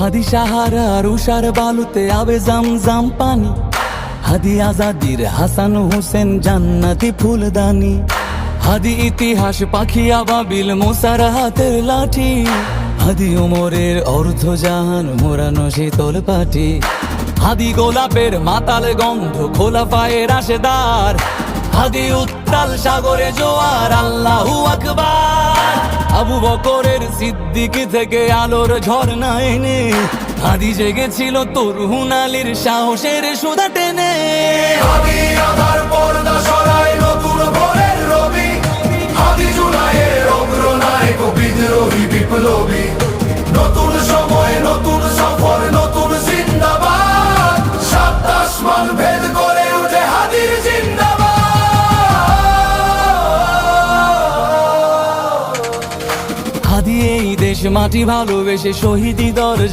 হাদি সাহারার উষার বালুতে আবে জামজাম পানি, হাদি আজাদির হাসান হোসেন জান্নাতি ফুলদানি, হাদি ইতিহাস পাখি আবাবিল মুসার হাতের লাঠি, হাদি ওমরের অর্ধ জাহান মোরানো শীতল পাটি, হাদি গোলাপের মাতাল গন্ধ খোলা পায়ের রাশেদার, হাদি উত্তাল সাগরে জোয়ার আল্লাহু আকবার। আবু বকরের সিদ্দিক থেকে আলোর ঝর্ণা এনে হাদি জেগেছিল তরুণ আলীর সাহসের সুধা টেনে। হাদি আধার পর্দা সরায় নতুন ভোরের রবি, হাদি জুলাইয়ের অগ্রনায়ক বিদ্রোহী বিপ্লবী, নতুন সময় নতুন সফর নতুন জিন্দাবাদ, সাত আসমান ভেদ করে উঠে হাদির জিন্দাবাদ। হাদি এই দেশ মাটি ভালোবেসে শহীদি দরজা